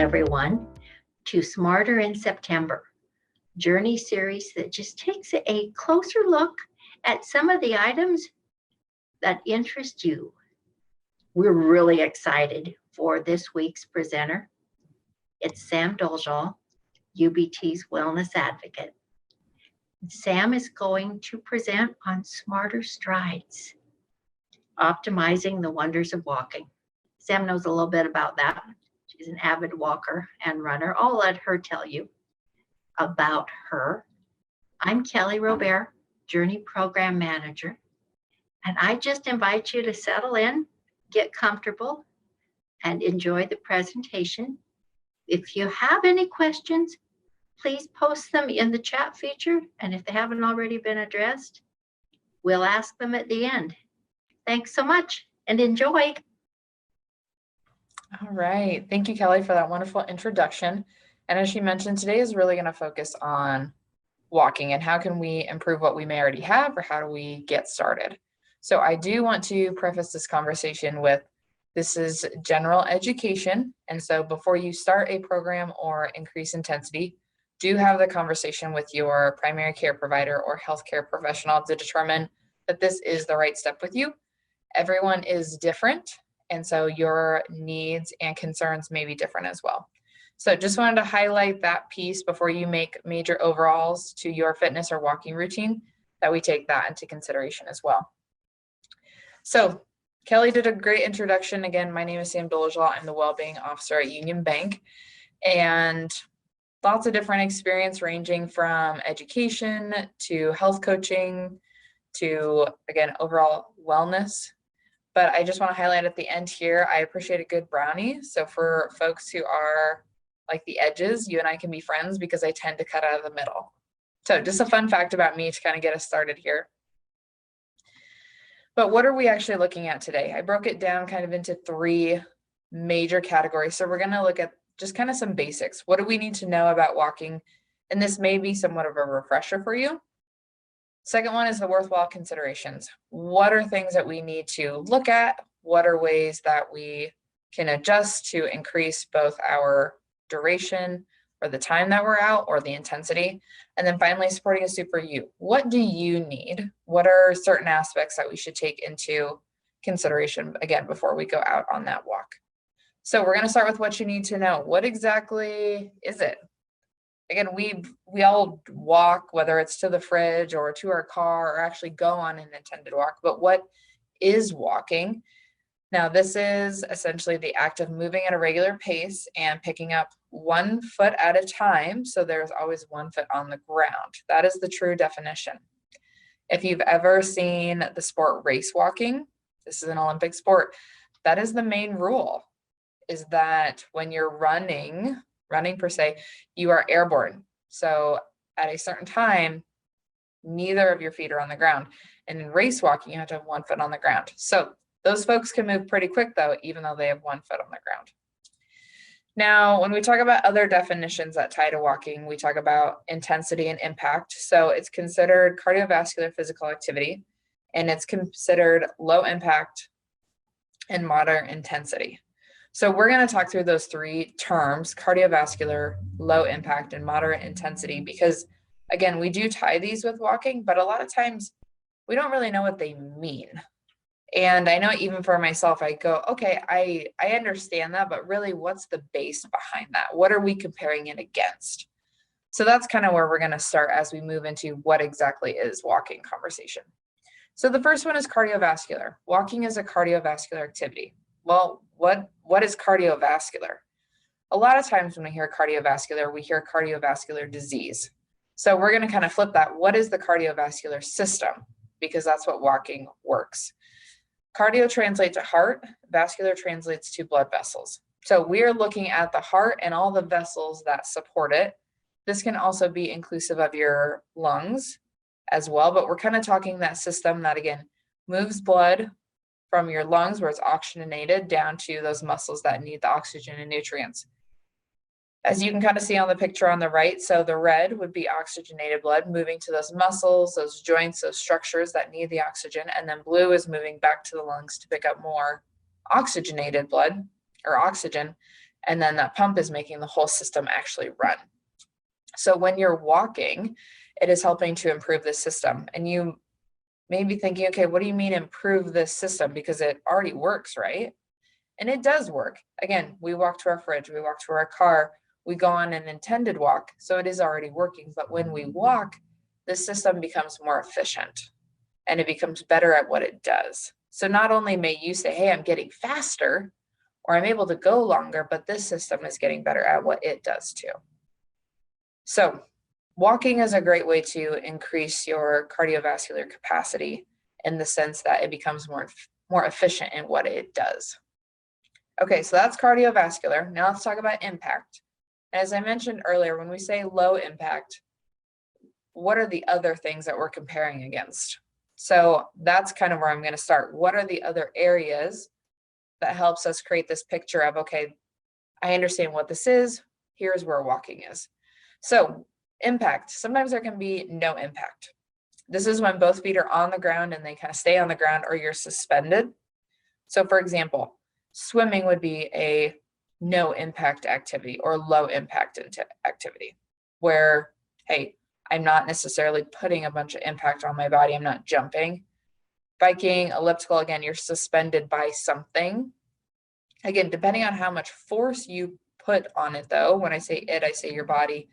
everyone, to Smarter in September, journey series that just takes a closer look at some of the items that interest you. We're really excited for this week's presenter. It's Sam Dolezal, UBT's wellness advocate. Sam is going to present on smarter strides, optimizing the wonders of walking. Sam knows a little bit about that. She's an avid walker and runner. I'll let her tell you about her. I'm Kelly Robert, Journey Program Manager, and I just invite you to settle in, get comfortable, and enjoy the presentation. If you have any questions, please post them in the chat feature, and if they haven't already been addressed, we'll ask them at the end. Thanks so much, and enjoy. All right, thank you, Kelly, for that wonderful introduction. And as she mentioned, today is really going to focus on walking and how can we improve what we may already have, or how do we get started. So I do want to preface this conversation with, this is general education. And so before you start a program or increase intensity, do have the conversation with your primary care provider or healthcare professional to determine that this is the right step with you. Everyone is different, and so your needs and concerns may be different as well. So just wanted to highlight that piece before you make major overhauls to your fitness or walking routine, that we take that into consideration as well. So Kelly did a great introduction. Again, my name is Sam Dolezal. I'm the Wellbeing Officer at Union Bank, and lots of different experience ranging from education to health coaching to, again, overall wellness. But I just want to highlight at the end here, I appreciate a good brownie. So for folks who are like the edges, you and I can be friends because I tend to cut out of the middle. So just a fun fact about me to kind of get us started here. But what are we actually looking at today? I broke it down kind of into three major categories. So we're going to look at just kind of some basics. What do we need to know about walking? And this may be somewhat of a refresher for you. Second one is the worthwhile considerations. What are things that we need to look at? What are ways that we can adjust to increase both our duration or the time that we're out or the intensity? And then finally, supporting a super you. What do you need? What are certain aspects that we should take into consideration, again, before we go out on that walk? So we're going to start with what you need to know. What exactly is it? Again, we all walk, whether it's to the fridge or to our car, or actually go on an intended walk. But what is walking? Now, this is essentially the act of moving at a regular pace and picking up 1 foot at a time. So there's always 1 foot on the ground. That is the true definition. If you've ever seen the sport race walking, this is an Olympic sport, that is the main rule, is that when you're running per se, you are airborne. So at a certain time, neither of your feet are on the ground. And in race walking, you have to have 1 foot on the ground. So those folks can move pretty quick though, even though they have 1 foot on the ground. Now, when we talk about other definitions that tie to walking, we talk about intensity and impact. So it's considered cardiovascular physical activity, and it's considered low impact and moderate intensity. So we're going to talk through those three terms: cardiovascular, low impact, and moderate intensity, because again, we do tie these with walking, but a lot of times we don't really know what they mean. And I know even for myself, I go, okay, I understand that, but really what's the base behind that? What are we comparing it against? So that's kind of where we're going to start as we move into what exactly is walking conversation. So the first one is cardiovascular. Walking is a cardiovascular activity. Well, what is cardiovascular? A lot of times when we hear cardiovascular, we hear cardiovascular disease. So we're going to kind of flip that. What is the cardiovascular system? Because that's what walking works. Cardio translates to heart, vascular translates to blood vessels. So we're looking at the heart and all the vessels that support it. This can also be inclusive of your lungs as well, but we're kind of talking that system that, again, moves blood from your lungs, where it's oxygenated, down to those muscles that need the oxygen and nutrients. As you can kind of see on the picture on the right, so the red would be oxygenated blood moving to those muscles, those joints, those structures that need the oxygen, and then blue is moving back to the lungs to pick up more oxygenated blood or oxygen, And then that pump is making the whole system actually run. So when you're walking, it is helping to improve the system. And you may be thinking, okay, what do you mean improve this system? Because it already works, right? And it does work. Again, we walk to our fridge, we walk to our car, we go on an intended walk. So it is already working. But when we walk, the system becomes more efficient and it becomes better at what it does. So not only may you say, hey, I'm getting faster or I'm able to go longer, but this system is getting better at what it does too. So walking is a great way to increase your cardiovascular capacity in the sense that it becomes more efficient in what it does. Okay, so that's cardiovascular. Now let's talk about impact. As I mentioned earlier, when we say low impact, what are the other things that we're comparing against? So that's kind of where I'm going to start. What are the other areas that helps us create this picture of, okay, I understand what this is. Here's where walking is. So impact, sometimes there can be no impact. This is when both feet are on the ground and they kind of stay on the ground or you're suspended. So for example, swimming would be a no impact activity or low impact activity where, hey, I'm not necessarily putting a bunch of impact on my body. I'm not jumping. Biking, elliptical, again, you're suspended by something. Again, depending on how much force you put on it though, when I say it, I say your body,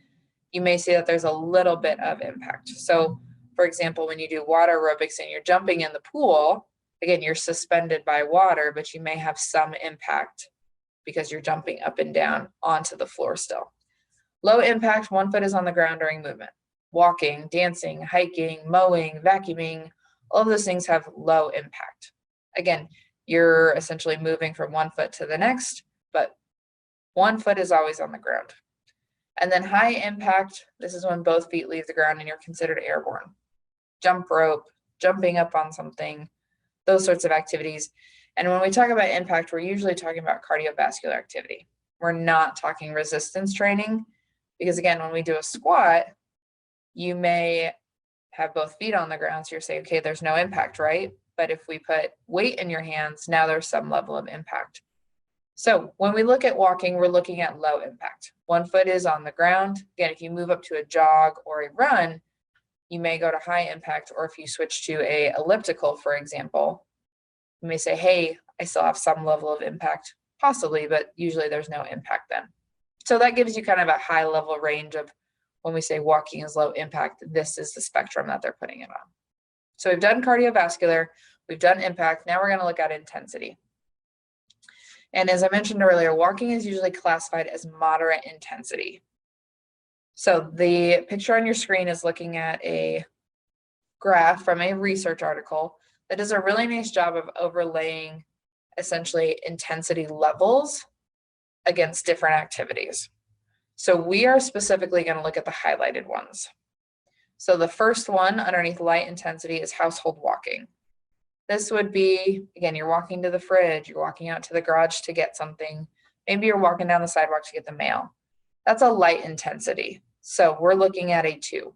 you may see that there's a little bit of impact. So for example, when you do water aerobics and you're jumping in the pool, again, you're suspended by water, but you may have some impact because you're jumping up and down onto the floor still. Low impact, one foot is on the ground during movement. Walking, dancing, hiking, mowing, vacuuming, all of those things have low impact. Again, you're essentially moving from one foot to the next, but one foot is always on the ground. And then high impact, this is when both feet leave the ground and you're considered airborne. Jump rope, jumping up on something, those sorts of activities. And when we talk about impact, we're usually talking about cardiovascular activity. We're not talking resistance training because again, when we do a squat, you may have both feet on the ground. So you're saying, okay, there's no impact, right? But if we put weight in your hands, now there's some level of impact. So when we look at walking, we're looking at low impact. One foot is on the ground. Again, if you move up to a jog or a run, you may go to high impact, or if you switch to a elliptical, for example, you may say, hey, I still have some level of impact, possibly, but usually there's no impact then. So that gives you kind of a high level range of when we say walking is low impact, this is the spectrum that they're putting it on. So we've done cardiovascular, we've done impact. Now we're going to look at intensity. And as I mentioned earlier, walking is usually classified as moderate intensity. So the picture on your screen is looking at a graph from a research article that does a really nice job of overlaying essentially intensity levels against different activities. So we are specifically going to look at the highlighted ones. So the first one underneath light intensity is household walking. This would be, again, you're walking to the fridge, you're walking out to the garage to get something. Maybe you're walking down the sidewalk to get the mail. That's a light intensity. So we're looking at a 2.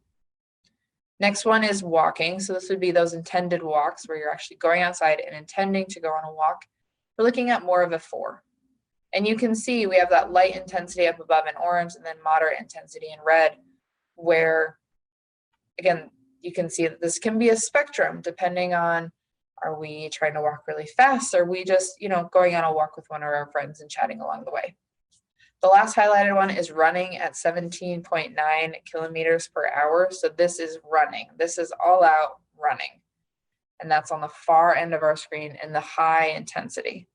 Next one is walking. So this would be those intended walks where you're actually going outside and intending to go on a walk. We're looking at more of a 4. And you can see we have that light intensity up above in orange and then moderate intensity in red, where, again, you can see that this can be a spectrum depending on, are we trying to walk really fast? Or are we just, going on a walk with one of our friends and chatting along the way? The last highlighted one is running at 17.9 kilometers per hour. So this is running. This is all out running. And that's on the far end of our screen in the high intensity.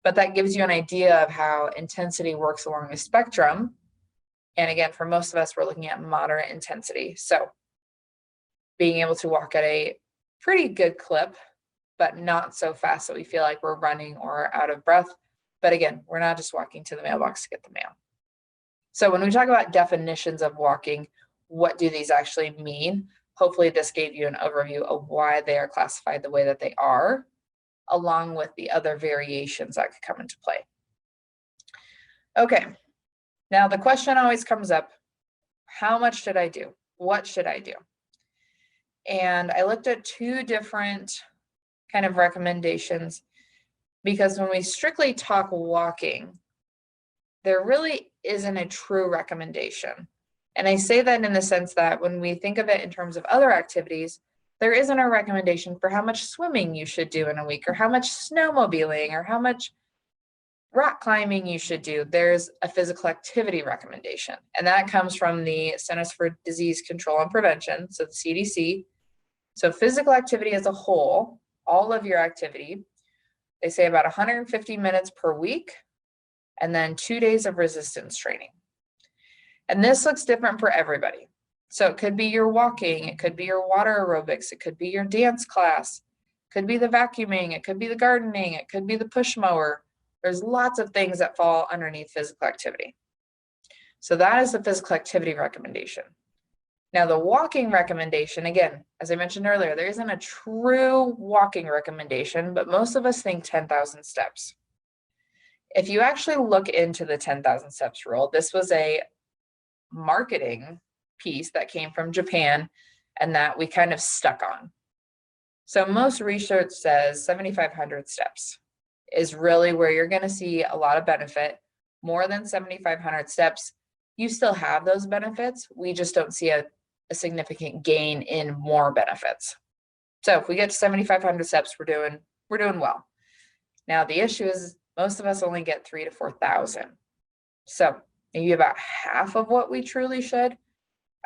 But that gives you an idea of how intensity works along a spectrum. And again, for most of us, we're looking at moderate intensity. So being able to walk at a pretty good clip, but not so fast that we feel like we're running or out of breath. But again, we're not just walking to the mailbox to get the mail. So when we talk about definitions of walking, what do these actually mean? Hopefully this gave you an overview of why they are classified the way that they are, along with the other variations that could come into play. Okay, now the question always comes up, how much should I do? What should I do? And I looked at 2 different kind of recommendations, because when we strictly talk walking, there really isn't a true recommendation. And I say that in the sense that when we think of it in terms of other activities, there isn't a recommendation for how much swimming you should do in a week, or how much snowmobiling, or how much rock climbing you should do. There's a physical activity recommendation, and that comes from the Centers for Disease Control and Prevention, so the CDC. So physical activity as a whole, all of your activity, they say about 150 minutes per week, and then 2 days of resistance training. And this looks different for everybody. So it could be your walking, it could be your water aerobics, it could be your dance class, it could be the vacuuming, it could be the gardening, it could be the push mower. There's lots of things that fall underneath physical activity. So that is the physical activity recommendation. Now the walking recommendation, again, as I mentioned earlier, there isn't a true walking recommendation, but most of us think 10,000 steps. If you actually look into the 10,000 steps rule, this was a marketing piece that came from Japan and that we kind of stuck on. So most research says 7,500 steps is really where you're going to see a lot of benefit. More than 7,500 steps, you still have those benefits. We just don't see a significant gain in more benefits. So if we get to 7,500 steps, we're doing well. Now the issue is most of us only get 3,000 to 4,000. So maybe about half of what we truly should.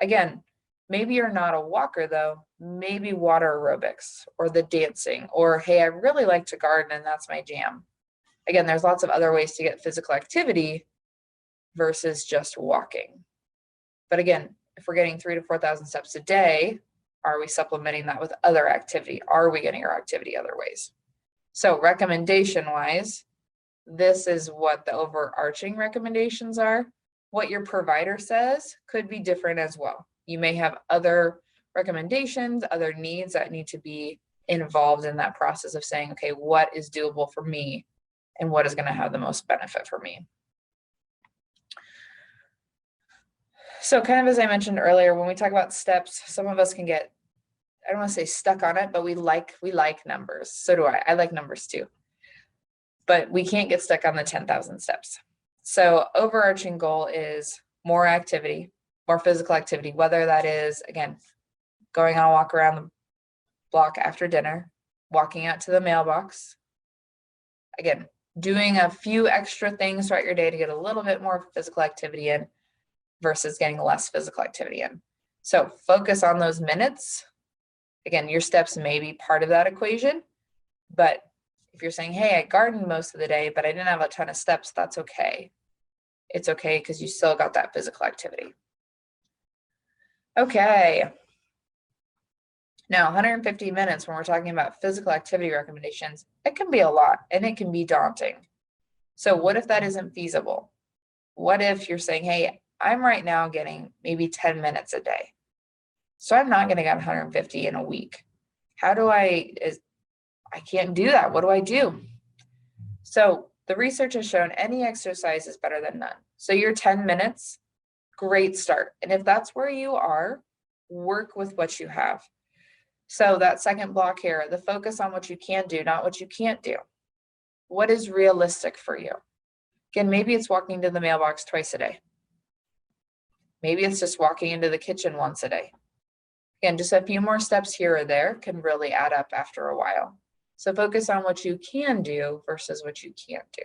Again, maybe you're not a walker though, maybe water aerobics or the dancing, or hey, I really like to garden and that's my jam. Again, there's lots of other ways to get physical activity versus just walking. But again, if we're getting 3,000 to 4,000 steps a day, are we supplementing that with other activity? Are we getting our activity other ways? So recommendation wise, this is what the overarching recommendations are. What your provider says could be different as well. You may have other recommendations, other needs that need to be involved in that process of saying, okay, what is doable for me and what is going to have the most benefit for me? So kind of as I mentioned earlier, when we talk about steps, some of us can get, I don't want to say stuck on it, but we like numbers. So do I. I like numbers too. But we can't get stuck on the 10,000 steps. So overarching goal is more activity, more physical activity, whether that is, again, going on a walk around the block after dinner, walking out to the mailbox, again, doing a few extra things throughout your day to get a little bit more physical activity in versus getting less physical activity in. So focus on those minutes. Again, your steps may be part of that equation, but if you're saying, hey, I gardened most of the day, but I didn't have a ton of steps, that's okay. It's okay because you still got that physical activity. Okay. Now, 150 minutes when we're talking about physical activity recommendations, it can be a lot and it can be daunting. So what if that isn't feasible? What if you're saying, hey, I'm right now getting maybe 10 minutes a day. So I'm not going to get 150 in a week. How do I can't do that. What do I do? So the research has shown any exercise is better than none. So your 10 minutes, great start. And if that's where you are, work with what you have. So that second block here, the focus on what you can do, not what you can't do. What is realistic for you? Again, maybe it's walking to the mailbox twice a day. Maybe it's just walking into the kitchen once a day. Again, just a few more steps here or there can really add up after a while. So focus on what you can do versus what you can't do.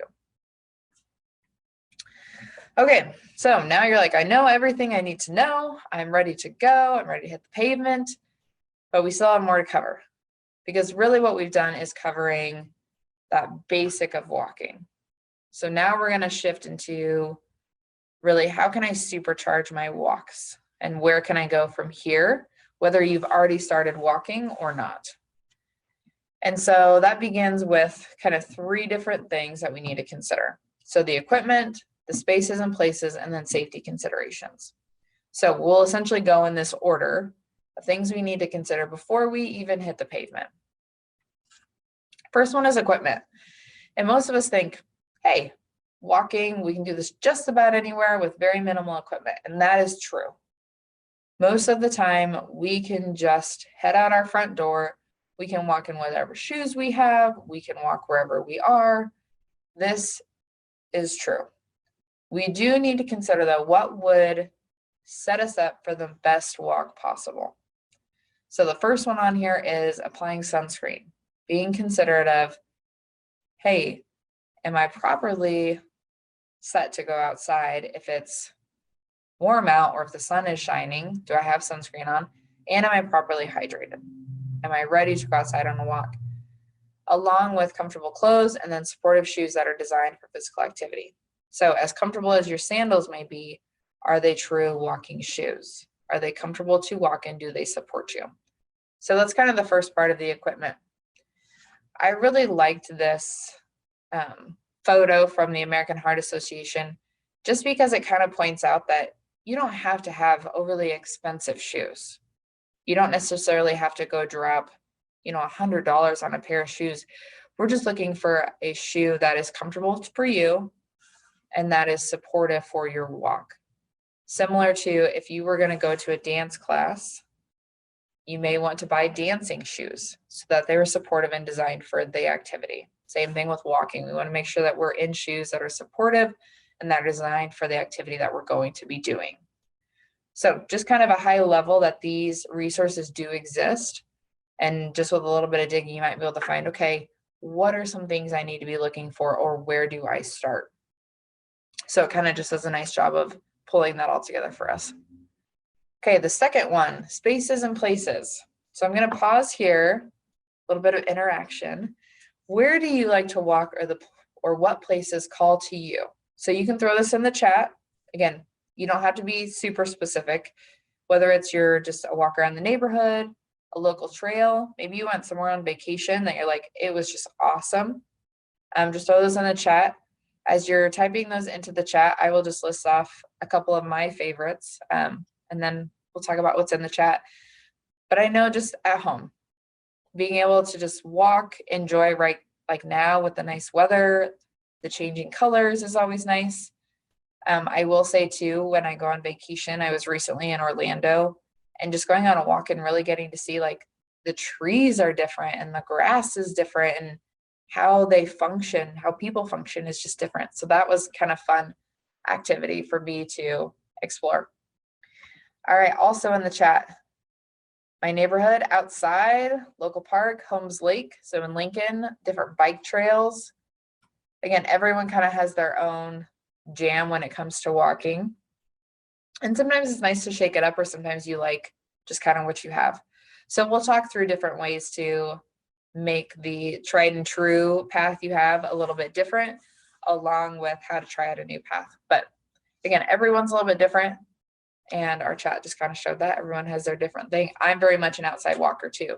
Okay, so now you're like, I know everything I need to know. I'm ready to go. I'm ready to hit the pavement, but we still have more to cover because really what we've done is covering that basic of walking. So now we're going to shift into really how can I supercharge my walks and where can I go from here, whether you've already started walking or not. And so that begins with kind of 3 different things that we need to consider. So the equipment, the spaces and places, and then safety considerations. So we'll essentially go in this order of things we need to consider before we even hit the pavement. First one is equipment. And most of us think, hey, walking, we can do this just about anywhere with very minimal equipment. And that is true. Most of the time, we can just head out our front door. We can walk in whatever shoes we have. We can walk wherever we are. This is true. We do need to consider though, what would set us up for the best walk possible. So the first one on here is applying sunscreen, being considerate of, hey, am I properly set to go outside if it's warm out or if the sun is shining? Do I have sunscreen on? And am I properly hydrated? Am I ready to go outside on a walk? Along with comfortable clothes and then supportive shoes that are designed for physical activity. So as comfortable as your sandals may be, are they true walking shoes? Are they comfortable to walk in? Do they support you? So that's kind of the first part of the equipment. I really liked this photo from the American Heart Association, just because it kind of points out that you don't have to have overly expensive shoes. You don't necessarily have to go drop, $100 on a pair of shoes. We're just looking for a shoe that is comfortable for you and that is supportive for your walk. Similar to if you were going to go to a dance class, you may want to buy dancing shoes so that they were supportive and designed for the activity. Same thing with walking. We want to make sure that we're in shoes that are supportive and that are designed for the activity that we're going to be doing. So just kind of a high level that these resources do exist. And just with a little bit of digging, you might be able to find, okay, what are some things I need to be looking for, or where do I start? So it kind of just does a nice job of pulling that all together for us. Okay, the second one, spaces and places. So I'm going to pause here, a little bit of interaction. Where do you like to walk, or what places call to you? So you can throw this in the chat. Again, you don't have to be super specific, whether it's you're just a walk around the neighborhood, a local trail, maybe you went somewhere on vacation that you're like, it was just awesome. Just throw those in the chat. As you're typing those into the chat, I will just list off a couple of my favorites, and then we'll talk about what's in the chat. But I know just at home, being able to just walk, enjoy right like now with the nice weather, the changing colors is always nice. I will say too, when I go on vacation, I was recently in Orlando, and just going on a walk and really getting to see like the trees are different and the grass is different and how they function, how people function is just different. So that was kind of fun activity for me to explore. All right, also in the chat, my neighborhood outside, local park, Holmes Lake. So in Lincoln, different bike trails. Again, everyone kind of has their own jam when it comes to walking. And sometimes it's nice to shake it up, or sometimes you like just kind of what you have. So we'll talk through different ways to make the tried and true path you have a little bit different, along with how to try out a new path. But again, everyone's a little bit different. And our chat just kind of showed that everyone has their different thing. I'm very much an outside walker too.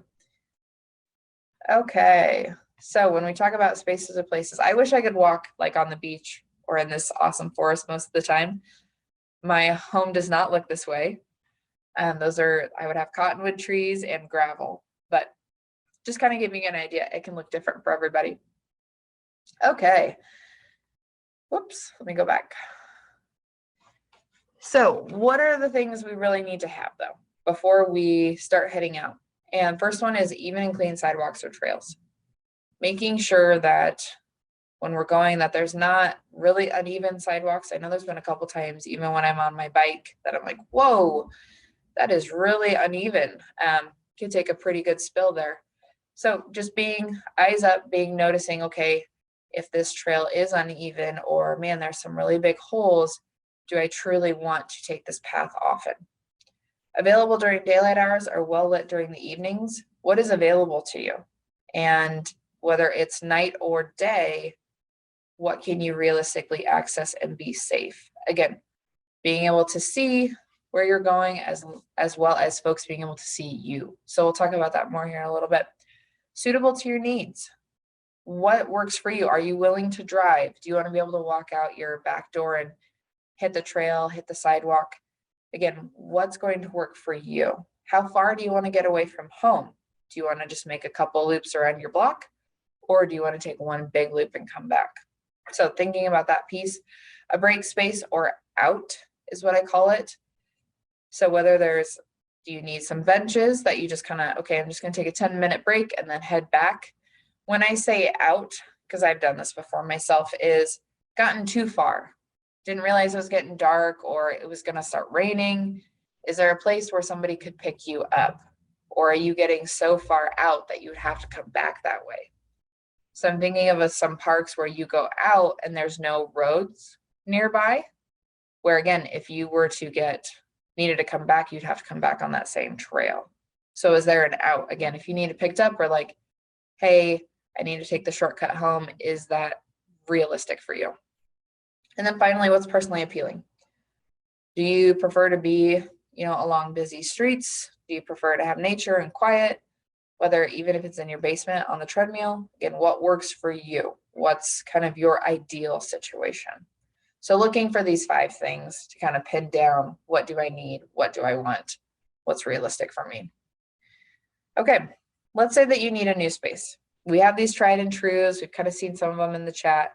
Okay, so when we talk about spaces or places, I wish I could walk like on the beach or in this awesome forest most of the time. My home does not look this way. I would have cottonwood trees and gravel, but just kind of giving you an idea, it can look different for everybody. Okay. Whoops, let me go back. So what are the things we really need to have though, before we start heading out? And first one is even and clean sidewalks or trails. Making sure that when we're going, that there's not really uneven sidewalks. I know there's been a couple times, even when I'm on my bike, that I'm like, whoa, that is really uneven. Could take a pretty good spill there. So just being eyes up, noticing, okay, if this trail is uneven, or man, there's some really big holes, do I truly want to take this path often? Available during daylight hours or well lit during the evenings, what is available to you? And whether it's night or day, what can you realistically access and be safe? Again, being able to see where you're going as well as folks being able to see you. So we'll talk about that more here in a little bit. Suitable to your needs. What works for you? Are you willing to drive? Do you want to be able to walk out your back door and hit the trail, hit the sidewalk? Again, what's going to work for you? How far do you want to get away from home? Do you want to just make a couple loops around your block? Or do you want to take one big loop and come back? So thinking about that piece, a break space or out is what I call it. So whether do you need some benches that you just kind of, okay, I'm just going to take a 10-minute break and then head back. When I say out, because I've done this before myself, is gotten too far. didn't realize it was getting dark or it was going to start raining? Is there a place where somebody could pick you up? Or are you getting so far out that you would have to come back that way? So I'm thinking of some parks where you go out and there's no roads nearby, where again, if you were to needed to come back, you'd have to come back on that same trail. So is there an out? Again, if you need it picked up, or like, hey, I need to take the shortcut home, is that realistic for you? And then finally, what's personally appealing? Do you prefer to be, along busy streets? Do you prefer to have nature and quiet? Whether even if it's in your basement on the treadmill, again, what works for you? What's kind of your ideal situation? So looking for these 5 things to kind of pin down, what do I need? What do I want? What's realistic for me? Okay, let's say that you need a new space. We have these tried and trues. We've kind of seen some of them in the chat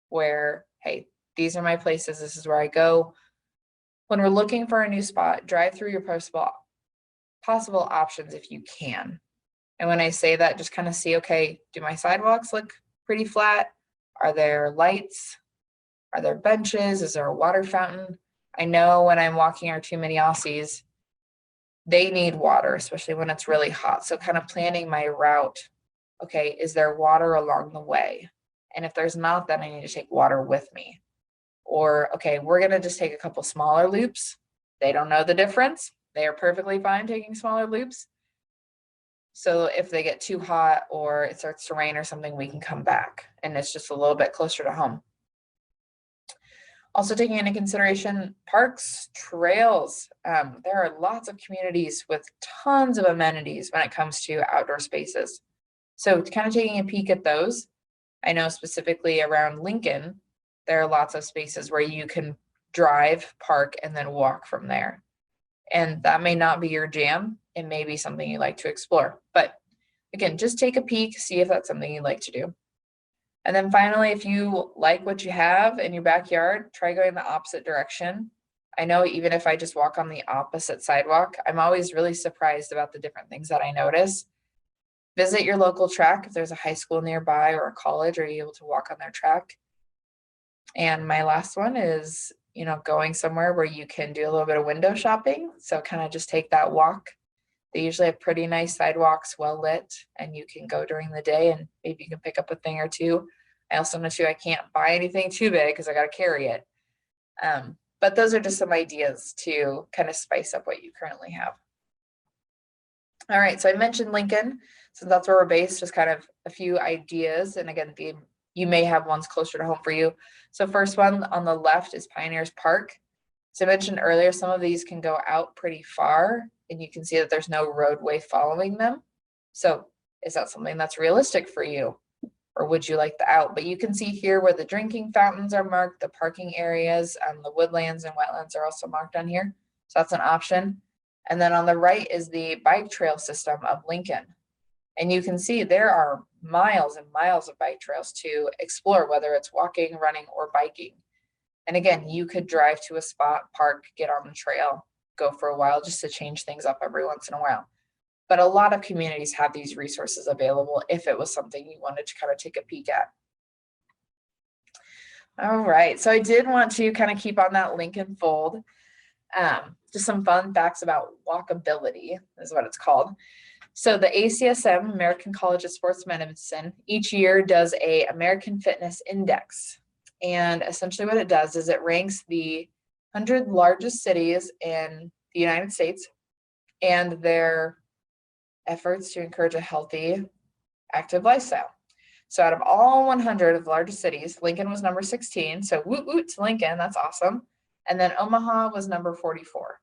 where, hey, these are my places. This is where I go. When we're looking for a new spot, drive through your possible options if you can. And when I say that, just kind of see, okay, do my sidewalks look pretty flat? Are there lights? Are there benches? Is there a water fountain? I know when I'm walking our Too Many Aussies, they need water, especially when it's really hot. So kind of planning my route. Okay, is there water along the way? And if there's not, then I need to take water with me. Or, okay, we're going to just take a couple smaller loops. They don't know the difference. They are perfectly fine taking smaller loops. So if they get too hot or it starts to rain or something, we can come back and it's just a little bit closer to home. Also taking into consideration parks, trails. There are lots of communities with tons of amenities when it comes to outdoor spaces. So kind of taking a peek at those. I know specifically around Lincoln, there are lots of spaces where you can drive, park, and then walk from there. And that may not be your jam. It may be something you like to explore. But again, just take a peek, see if that's something you like to do. And then finally, if you like what you have in your backyard, try going the opposite direction. I know even if I just walk on the opposite sidewalk, I'm always really surprised about the different things that I notice. Visit your local track. If there's a high school nearby or a college, are you able to walk on their track? And my last one is, going somewhere where you can do a little bit of window shopping. So kind of just take that walk. They usually have pretty nice sidewalks, well lit, and you can go during the day and maybe you can pick up a thing or two. I also know too, I can't buy anything too big because I got to carry it. But those are just some ideas to kind of spice up what you currently have. All right, so I mentioned Lincoln, since that's where we're based, just kind of a few ideas. And again, you may have ones closer to home for you. So first one on the left is Pioneers Park. So I mentioned earlier, some of these can go out pretty far and you can see that there's no roadway following them. So is that something that's realistic for you? Or would you like the out? But you can see here where the drinking fountains are marked, the parking areas, the woodlands and wetlands are also marked on here. So that's an option. And then on the right is the bike trail system of Lincoln. And you can see there are miles and miles of bike trails to explore, whether it's walking, running, or biking. And again, you could drive to a spot, park, get on the trail, go for a while just to change things up every once in a while. But a lot of communities have these resources available if it was something you wanted to kind of take a peek at. All right, so I did want to kind of keep on that Lincoln fold. Just some fun facts about walkability is what it's called. So the ACSM, American College of Sports Medicine, each year does a American Fitness Index. And essentially what it does is it ranks the 100 largest cities in the United States and their efforts to encourage a healthy, active lifestyle. So out of all 100 of the largest cities, Lincoln was number 16. So woot woot to Lincoln, that's awesome. And then Omaha was number 44.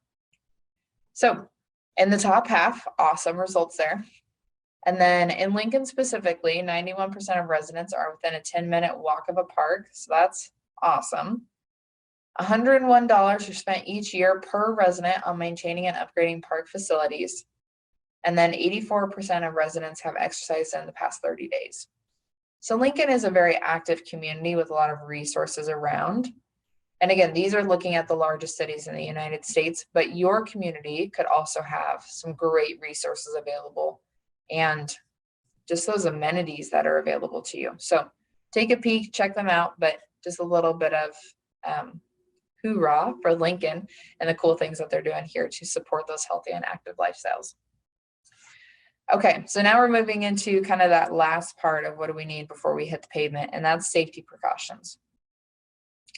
So in the top half, awesome results there. And then in Lincoln specifically, 91% of residents are within a 10-minute walk of a park. So that's awesome. $101 are spent each year per resident on maintaining and upgrading park facilities. And then 84% of residents have exercised in the past 30 days. So Lincoln is a very active community with a lot of resources around. And again, these are looking at the largest cities in the United States, but your community could also have some great resources available and just those amenities that are available to you. So take a peek, check them out, but just a little bit of hoorah for Lincoln and the cool things that they're doing here to support those healthy and active lifestyles. Okay, so now we're moving into kind of that last part of what do we need before we hit the pavement, and that's safety precautions.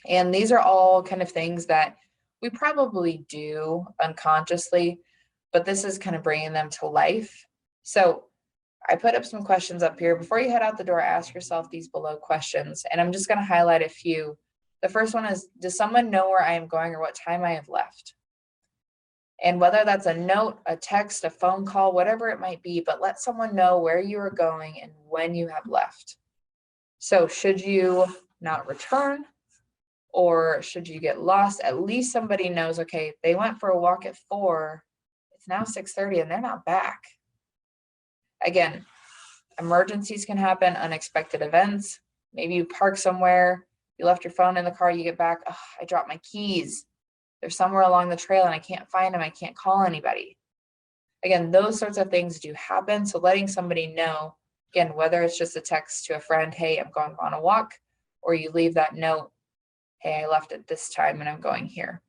And these are all kind of things that we probably do unconsciously, but this is kind of bringing them to life. So I put up some questions up here. Before you head out the door, ask yourself these below questions, and I'm just going to highlight a few. The first one is, does someone know where I am going or what time I have left? And whether that's a note, a text, a phone call, whatever it might be, but let someone know where you are going and when you have left. So should you not return or should you get lost, at least somebody knows, okay, they went for a walk at 4, it's now 6:30 and they're not back. Again, emergencies can happen, unexpected events. Maybe you park somewhere, you left your phone in the car, you get back, oh, I dropped my keys. They're somewhere along the trail and I can't find them. I can't call anybody. Again, those sorts of things do happen. So letting somebody know, again, whether it's just a text to a friend, hey, I'm going on a walk, or you leave that note, hey, I left at this time and I'm going here.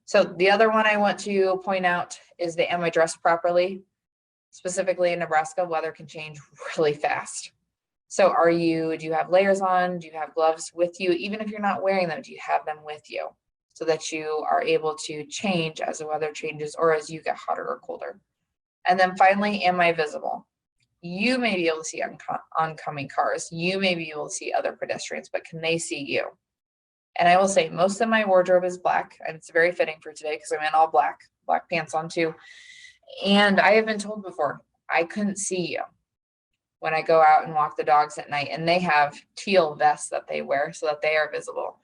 So the other one I want to point out is the am I dressed properly? Specifically in Nebraska, weather can change really fast. So do you have layers on? Do you have gloves with you? Even if you're not wearing them, do you have them with you so that you are able to change as the weather changes or as you get hotter or colder? And then finally, am I visible? You may be able to see oncoming cars. You may be able to see other pedestrians, but can they see you? And I will say most of my wardrobe is black, and it's very fitting for today because I'm in all black pants on too. And I have been told before, I couldn't see you when I go out and walk the dogs at night, and they have teal vests that they wear so that they are visible.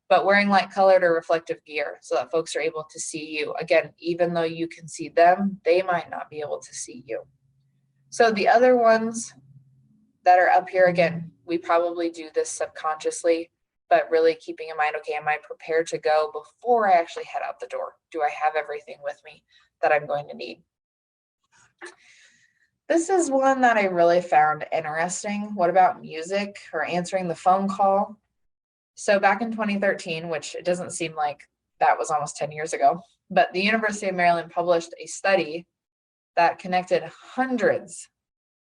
But wearing light colored or reflective gear so that folks are able to see you. Again, even though you can see them, they might not be able to see you. So the other ones that are up here, again, we probably do this subconsciously, but really keeping in mind, okay, am I prepared to go before I actually head out the door? Do I have everything with me that I'm going to need? This is one that I really found interesting. What about music or answering the phone call? So back in 2013, which it doesn't seem like that was almost 10 years ago, but the University of Maryland published a study that connected hundreds,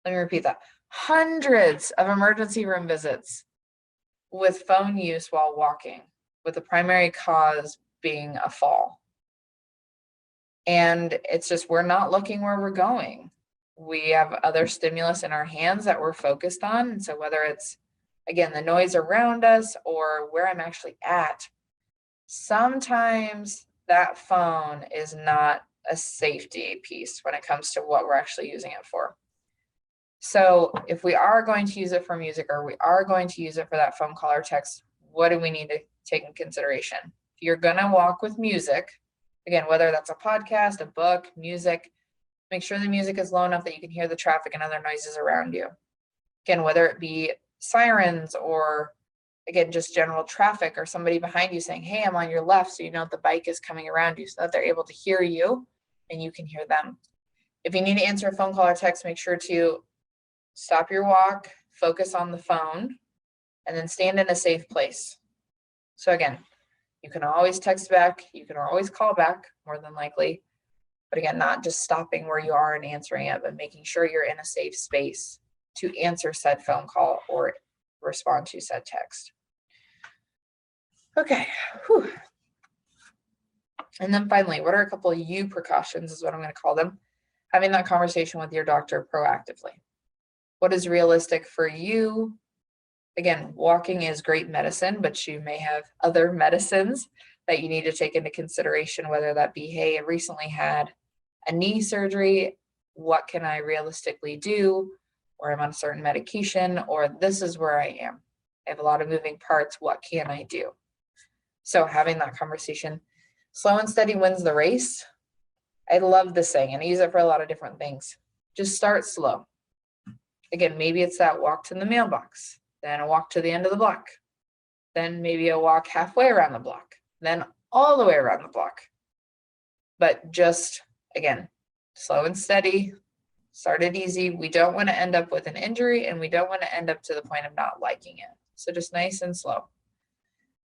let me repeat that, hundreds of emergency room visits with phone use while walking, with the primary cause being a fall. And it's just, we're not looking where we're going. We have other stimulus in our hands that we're focused on. And so whether it's, again, the noise around us or where I'm actually at, sometimes that phone is not a safety piece when it comes to what we're actually using it for. So if we are going to use it for music or we are going to use it for that phone call or text, what do we need to take in consideration? If you're going to walk with music, again, whether that's a podcast, a book, music, make sure the music is low enough that you can hear the traffic and other noises around you. Again, whether it be sirens or, again, just general traffic or somebody behind you saying, hey, I'm on your left, so you know the bike is coming around you so that they're able to hear you and you can hear them. If you need to answer a phone call or text, make sure to stop your walk, focus on the phone, and then stand in a safe place. So again, you can always text back, you can always call back, more than likely. But again, not just stopping where you are and answering it, but making sure you're in a safe space to answer said phone call or respond to said text. Okay. Whew. And then finally, what are a couple of you precautions is what I'm going to call them. Having that conversation with your doctor proactively. What is realistic for you? Again, walking is great medicine, but you may have other medicines that you need to take into consideration, whether that be, hey, I recently had a knee surgery. What can I realistically do? Or I'm on a certain medication, or this is where I am. I have a lot of moving parts. What can I do? So having that conversation, slow and steady wins the race. I love this saying and I use it for a lot of different things. Just start slow. Again, maybe it's that walk to the mailbox, then a walk to the end of the block, then maybe a walk halfway around the block, then all the way around the block. But just, again, slow and steady, start it easy. We don't want to end up with an injury and we don't want to end up to the point of not liking it. So just nice and slow.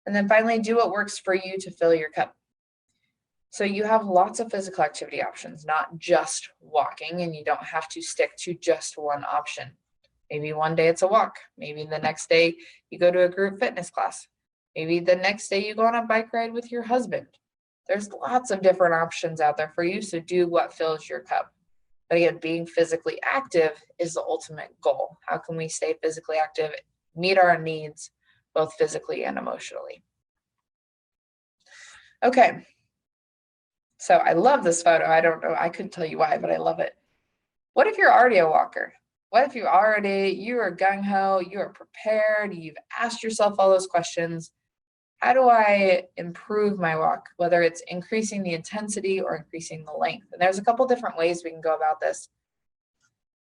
And then finally, do what works for you to fill your cup. So you have lots of physical activity options, not just walking, and you don't have to stick to just one option. Maybe one day it's a walk. Maybe the next day you go to a group fitness class. Maybe the next day you go on a bike ride with your husband. There's lots of different options out there for you, so do what fills your cup. But again, being physically active is the ultimate goal. How can we stay physically active, meet our needs, both physically and emotionally? Okay. So I love this photo. I don't know, I couldn't tell you why, but I love it. What if you're already a walker? What if you are gung-ho, you are prepared, you've asked yourself all those questions. How do I improve my walk? Whether it's increasing the intensity or increasing the length. And there's a couple different ways we can go about this.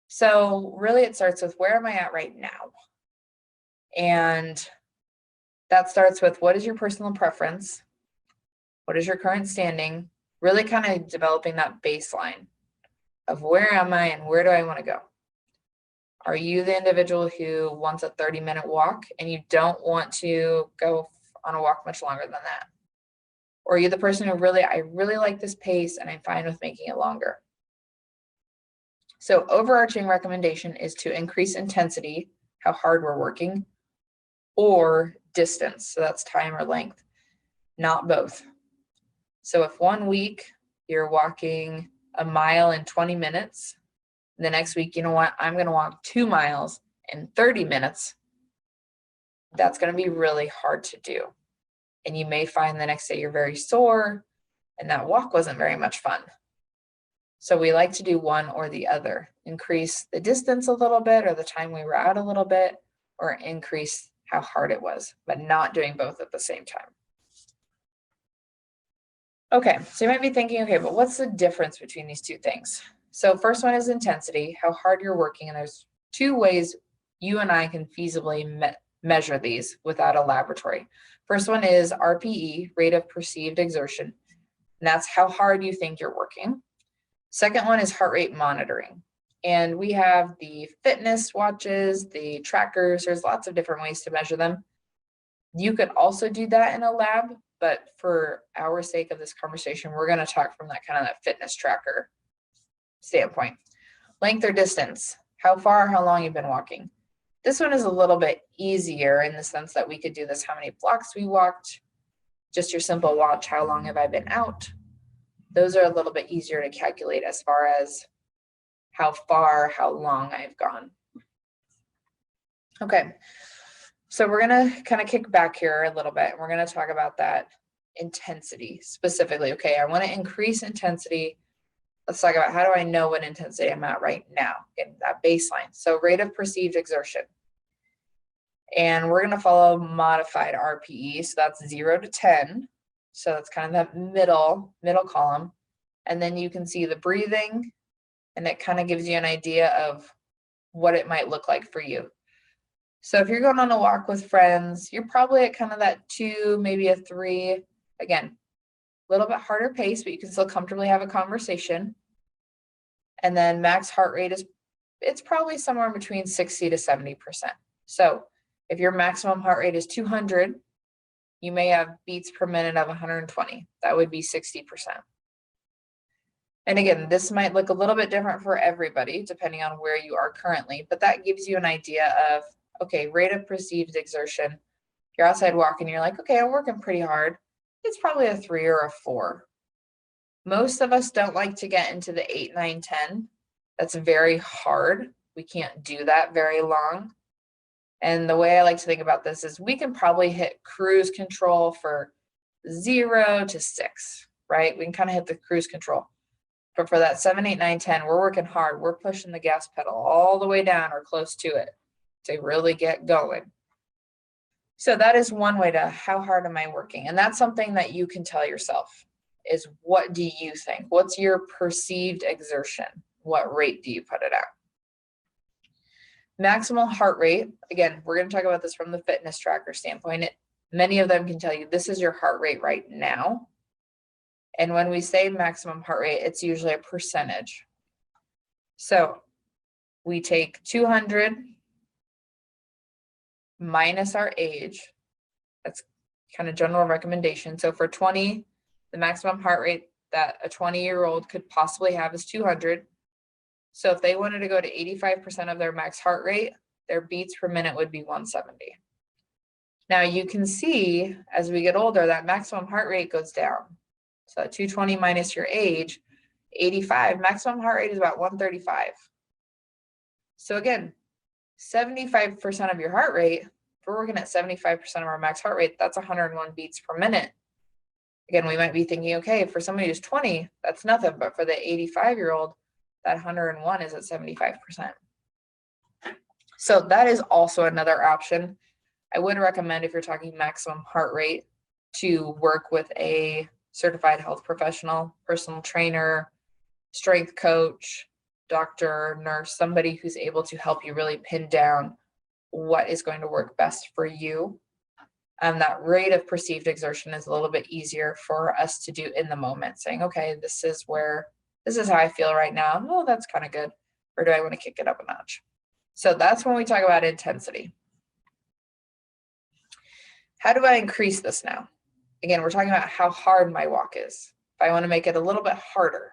So really it starts with, where am I at right now? And that starts with, what is your personal preference? What is your current standing? Really kind of developing that baseline of where am I and where do I want to go? Are you the individual who wants a 30-minute walk and you don't want to go on a walk much longer than that? Or are you the person who I really like this pace and I'm fine with making it longer? So overarching recommendation is to increase intensity, how hard we're working, or distance. So that's time or length, not both. So if one week you're walking a mile in 20 minutes, the next week, you know what, I'm going to walk 2 miles in 30 minutes. That's going to be really hard to do. And you may find the next day you're very sore and that walk wasn't very much fun. So we like to do one or the other, increase the distance a little bit or the time we were out a little bit, or increase how hard it was, but not doing both at the same time. Okay, so you might be thinking, okay, but what's the difference between these two things? So first one is intensity, how hard you're working. And there's 2 ways you and I can feasibly measure these without a laboratory. First one is RPE, rate of perceived exertion. And that's how hard you think you're working. Second one is heart rate monitoring. And we have the fitness watches, the trackers, there's lots of different ways to measure them. You could also do that in a lab, but for our sake of this conversation, we're going to talk from that fitness tracker standpoint. Length or distance, how far, how long you've been walking. This one is a little bit easier in the sense that we could do this, how many blocks we walked, just your simple watch, how long have I been out. Those are a little bit easier to calculate as far as how far, how long I've gone. Okay, so we're gonna kind of kick back here a little bit and we're gonna talk about that intensity specifically. Okay, I wanna increase intensity. Let's talk about, how do I know what intensity I'm at right now? Getting that baseline. So rate of perceived exertion. And we're gonna follow modified RPE. So that's 0 to 10. So that's kind of that middle column. And then you can see the breathing, and it kind of gives you an idea of what it might look like for you. So if you're going on a walk with friends, you're probably at kind of that 2, maybe a 3. Again, a little bit harder pace, but you can still comfortably have a conversation. And then max heart rate it's probably somewhere between 60 to 70%. So if your maximum heart rate is 200, you may have beats per minute of 120. That would be 60%. And again, this might look a little bit different for everybody, depending on where you are currently, but that gives you an idea of, okay, rate of perceived exertion. You're outside walking, you're like, okay, I'm working pretty hard. It's probably a 3 or a 4. Most of us don't like to get into the 8, 9, 10. That's very hard. We can't do that very long. And the way I like to think about this is we can probably hit cruise control for 0 to 6, right? We can kind of hit the cruise control. But for that 7, 8, 9, 10, we're working hard. We're pushing the gas pedal all the way down or close to it to really get going. So that is one way to, how hard am I working? And that's something that you can tell yourself is, what do you think? What's your perceived exertion? What rate do you put it at? Maximal heart rate. Again, we're going to talk about this from the fitness tracker standpoint. Many of them can tell you this is your heart rate right now. And when we say maximum heart rate, it's usually a percentage. So we take 200 minus our age. That's kind of general recommendation. So for 20, the maximum heart rate that a 20-year-old could possibly have is 200. So if they wanted to go to 85% of their max heart rate, their beats per minute would be 170. Now you can see as we get older, that maximum heart rate goes down. So 220 minus your age, 85, maximum heart rate is about 135. So again, 75% of your heart rate, if we're working at 75% of our max heart rate, that's 101 beats per minute. Again, we might be thinking, okay, for somebody who's 20, that's nothing. But for the 85-year-old, that 101 is at 75%. So that is also another option. I would recommend, if you're talking maximum heart rate, to work with a certified health professional, personal trainer, strength coach, doctor, nurse, somebody who's able to help you really pin down what is going to work best for you. That rate of perceived exertion is a little bit easier for us to do in the moment, saying, okay, this is how I feel right now. Oh, that's kind of good. Or do I want to kick it up a notch? So that's when we talk about intensity. How do I increase this now? Again, we're talking about how hard my walk is. If I want to make it a little bit harder,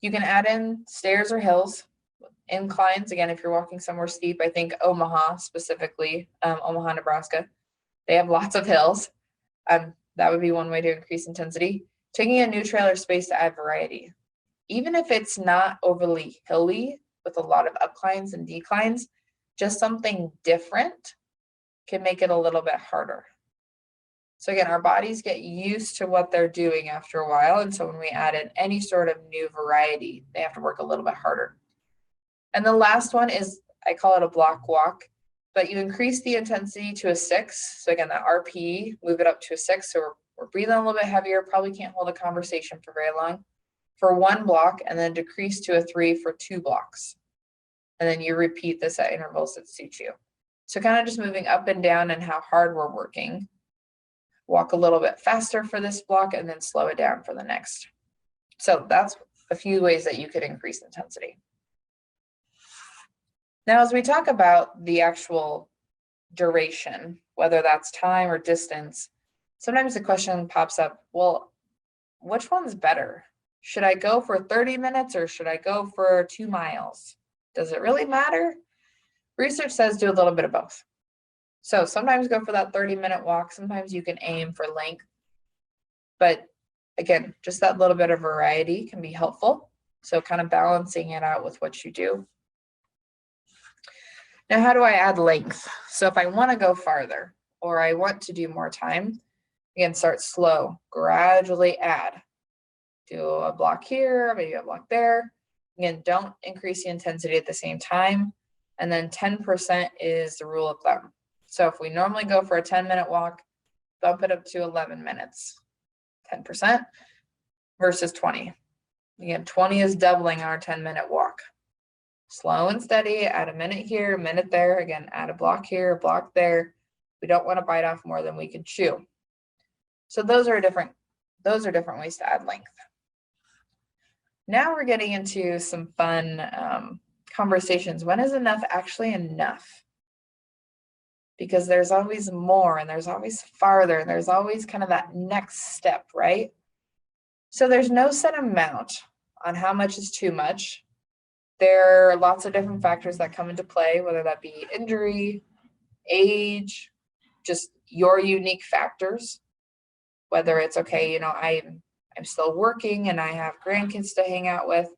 you can add in stairs or hills, inclines. Again, if you're walking somewhere steep, I think Omaha specifically, Omaha, Nebraska, they have lots of hills. That would be one way to increase intensity. Taking a new trail or space to add variety. Even if it's not overly hilly with a lot of upclines and declines, just something different can make it a little bit harder. So again, our bodies get used to what they're doing after a while. And so when we add in any sort of new variety, they have to work a little bit harder. And the last one is, I call it a block walk, but you increase the intensity to a 6. So again, that RPE, move it up to a 6. So we're breathing a little bit heavier, probably can't hold a conversation for very long for 1 block, and then decrease to a 3 for 2 blocks. And then you repeat this at intervals that suit you. So kind of just moving up and down and how hard we're working. Walk a little bit faster for this block and then slow it down for the next. So that's a few ways that you could increase intensity. Now, as we talk about the actual duration, whether that's time or distance, sometimes the question pops up, well, which one's better? Should I go for 30 minutes or should I go for 2 miles? Does it really matter? Research says do a little bit of both. So sometimes go for that 30-minute walk. Sometimes you can aim for length. But again, just that little bit of variety can be helpful. So kind of balancing it out with what you do. Now, how do I add length? So if I want to go farther or I want to do more time, again, start slow, gradually add. Do a block here, maybe a block there. Again, don't increase the intensity at the same time. And then 10% is the rule of thumb. So if we normally go for a 10-minute walk, bump it up to 11 minutes, 10% versus 20. Again, 20 is doubling our 10-minute walk. Slow and steady, add a minute here, a minute there. Again, add a block here, a block there. We don't want to bite off more than we can chew. So those are different ways to add length. Now we're getting into some fun conversations. When is enough actually enough? Because there's always more and there's always farther and there's always kind of that next step, right? So there's no set amount on how much is too much. There are lots of different factors that come into play, whether that be injury, age, just your unique factors, whether it's, okay, I'm still working and I have grandkids to hang out with,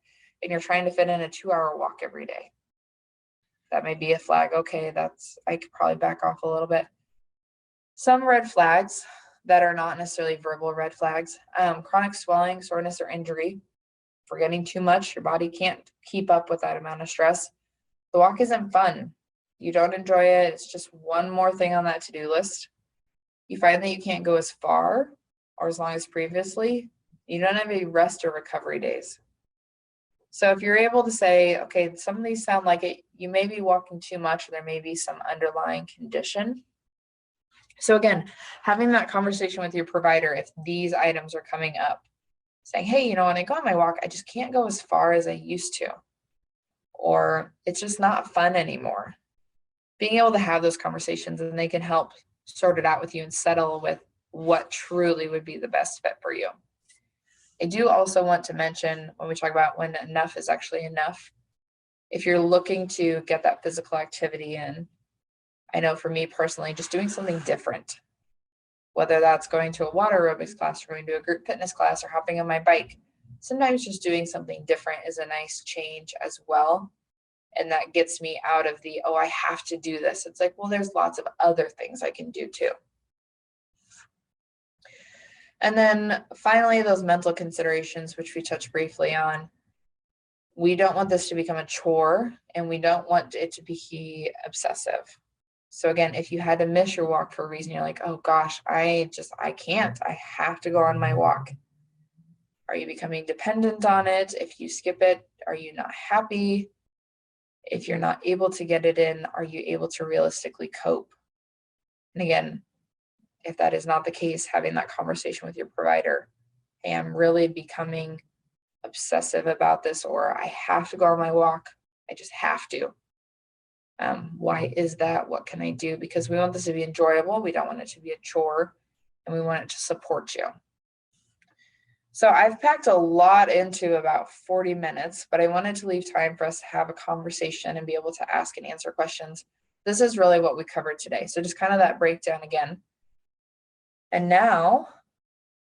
and you're trying to fit in a 2-hour walk every day. That may be a flag. Okay, I could probably back off a little bit. Some red flags that are not necessarily verbal red flags, chronic swelling, soreness, or injury. If we're getting too much, your body can't keep up with that amount of stress. The walk isn't fun. You don't enjoy it. It's just one more thing on that to-do list. You find that you can't go as far or as long as previously. You don't have any rest or recovery days. So if you're able to say, okay, some of these sound like it, you may be walking too much, or there may be some underlying condition. So again, having that conversation with your provider, if these items are coming up, saying, hey, when I go on my walk, I just can't go as far as I used to, or it's just not fun anymore. Being able to have those conversations, and they can help sort it out with you and settle with what truly would be the best fit for you. I do also want to mention when we talk about when enough is actually enough, if you're looking to get that physical activity in, I know for me personally, just doing something different, whether that's going to a water aerobics class or going to a group fitness class or hopping on my bike, sometimes just doing something different is a nice change as well. And that gets me out of the, oh, I have to do this. It's like, well, there's lots of other things I can do too. And then finally, those mental considerations, which we touched briefly on. We don't want this to become a chore, and we don't want it to be obsessive. So again, if you had to miss your walk for a reason, you're like, oh gosh, I can't, I have to go on my walk. Are you becoming dependent on it? If you skip it, are you not happy? If you're not able to get it in, are you able to realistically cope? And again, if that is not the case, having that conversation with your provider, hey, I'm really becoming obsessive about this, or I have to go on my walk. I just have to. Why is that? What can I do? Because we want this to be enjoyable. We don't want it to be a chore, and we want it to support you. So I've packed a lot into about 40 minutes, but I wanted to leave time for us to have a conversation and be able to ask and answer questions. This is really what we covered today. So just kind of that breakdown again. And now,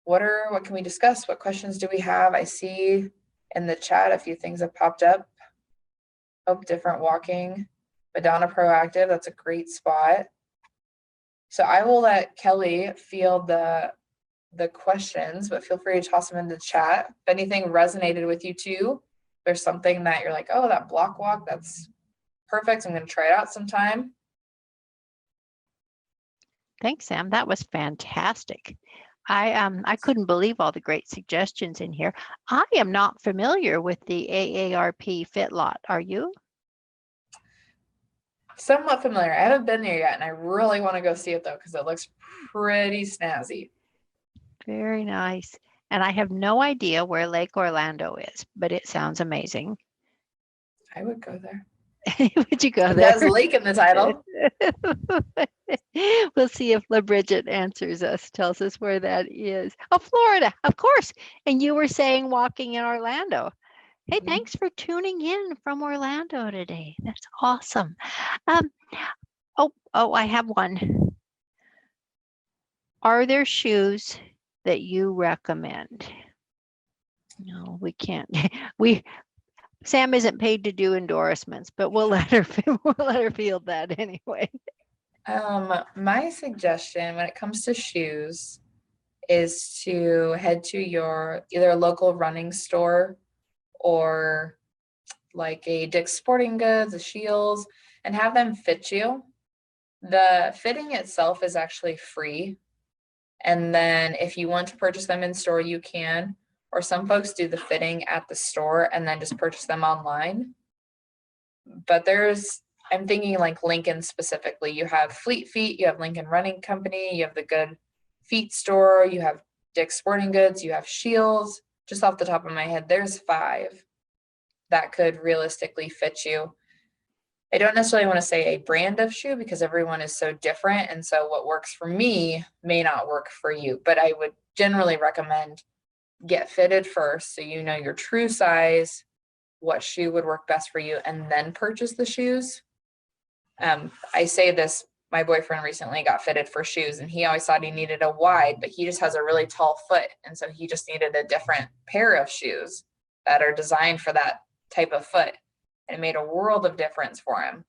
what can we discuss? What questions do we have? I see in the chat a few things have popped up. Oh, different walking. Madonna Proactive, that's a great spot. So I will let Kelly field the questions, but feel free to toss them in the chat. If anything resonated with you too, there's something that you're like, oh, that block walk, that's perfect. I'm going to try it out sometime. Thanks, Sam. That was fantastic. I couldn't believe all the great suggestions in here. I am not familiar with the AARP Fit Lot. Are you? Somewhat familiar. I haven't been there yet, and I really want to go see it though, because it looks pretty snazzy. Very nice. And I have no idea where Lake Orlando is, but it sounds amazing. I would go there. Would you go It there? has lake in the title. We'll see if La Bridget answers us, tells us where that is. Oh, Florida, of course. And you were saying walking in Orlando. Hey, thanks for tuning in from Orlando today. That's awesome. Oh, I have one. Are there shoes that you recommend? No, we can't. Sam isn't paid to do endorsements, but we'll let her field that anyway. My suggestion when it comes to shoes is to head to your either local running store or like a Dick's Sporting Goods, a Shields, and have them fit you. The fitting itself is actually free. And then if you want to purchase them in store, you can, or some folks do the fitting at the store and then just purchase them online. But I'm thinking like Lincoln specifically. You have Fleet Feet, you have Lincoln Running Company, you have the Good Feet store, you have Dick's Sporting Goods, you have Shields. Just off the top of my head, there's 5 that could realistically fit you. I don't necessarily want to say a brand of shoe because everyone is so different. And so what works for me may not work for you, but I would generally recommend get fitted first so you know your true size, what shoe would work best for you, and then purchase the shoes. I say this, my boyfriend recently got fitted for shoes and he always thought he needed a wide, but he just has a really tall foot. And so he just needed a different pair of shoes that are designed for that type of foot. And it made a world of difference for him.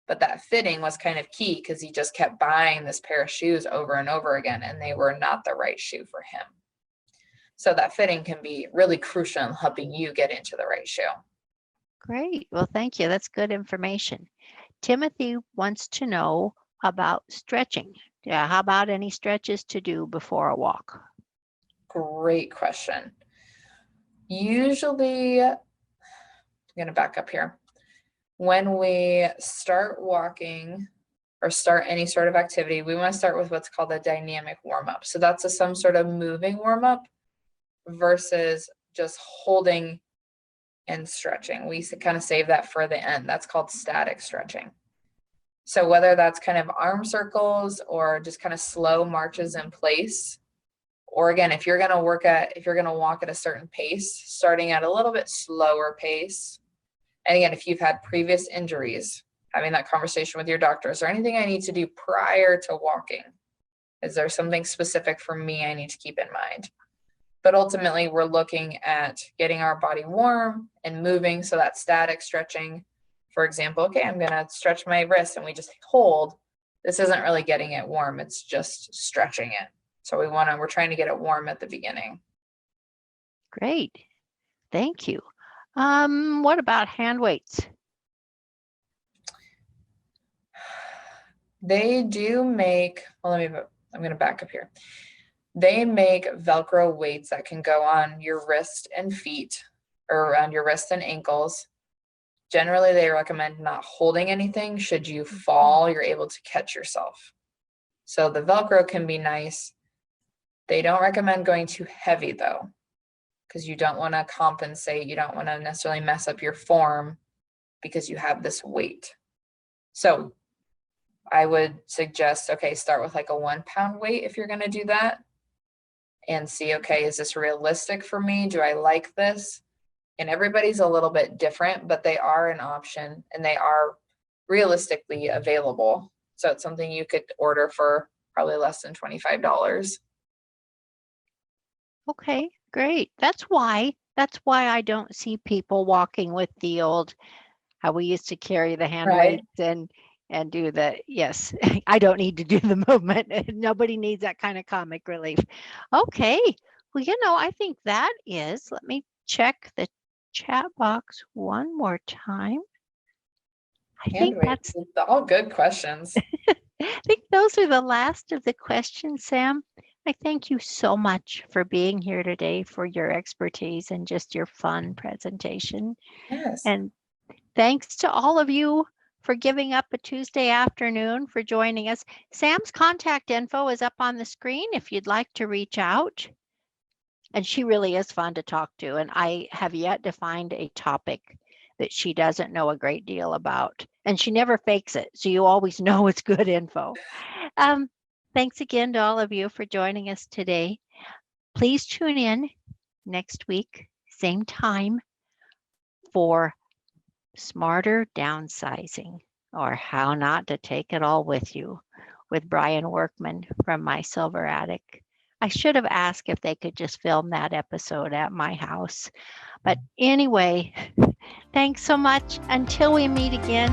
But that fitting was kind of key because he just kept buying this pair of shoes over and over again, and they were not the right shoe for him. So that fitting can be really crucial in helping you get into the right shoe. Great. Well, thank you. That's good information. Timothy wants to know about stretching. Yeah, how about any stretches to do before a walk? Great question. Usually, I'm going to back up here. When we start walking or start any sort of activity, we want to start with what's called a dynamic warm-up. So that's some sort of moving warm-up versus just holding and stretching. We kind of save that for the end. That's called static stretching. So whether that's kind of arm circles or just kind of slow marches in place, or again, if you're going to walk at a certain pace, starting at a little bit slower pace. And again, if you've had previous injuries, having that conversation with your doctor, is there anything I need to do prior to walking? Is there something specific for me I need to keep in mind? But ultimately, we're looking at getting our body warm and moving. So that static stretching, for example, okay, I'm going to stretch my wrist and we just hold. This isn't really getting it warm. It's just stretching it. So we're trying to get it warm at the beginning. Great. Thank you. What about hand weights? They do make, well, I'm going to back up here. They make Velcro weights that can go on your wrist and feet, or around your wrist and ankles. Generally, they recommend not holding anything. Should you fall, you're able to catch yourself. So the Velcro can be nice. They don't recommend going too heavy though, because you don't want to compensate. You don't want to necessarily mess up your form because you have this weight. So I would suggest, okay, start with like a 1 pound weight if you're going to do that, and see, okay, is this realistic for me? Do I like this? And everybody's a little bit different, but they are an option and they are realistically available. So it's something you could order for probably less than $25. Okay, great. That's why I don't see people walking with the old, how we used to carry the hand Right. weights and do the, yes, I don't need to do the movement. Nobody needs that kind of comic relief. Okay. Well, I think that is, let me check the chat box one more time. I think all good questions. I think those are the last of the questions, Sam. I thank you so much for being here today, for your expertise and just your fun presentation. Yes. And thanks to all of you for giving up a Tuesday afternoon, for joining us. Sam's contact info is up on the screen if you'd like to reach out. And she really is fun to talk to. And I have yet to find a topic that she doesn't know a great deal about. And she never fakes it. So you always know it's good info. Thanks again to all of you for joining us today. Please tune in next week, same time, for Smarter Downsizing, or How Not to Take It All With You, with Brian Workman from My Silver Attic. I should have asked if they could just film that episode at my house. But anyway, thanks so much. Until we meet again,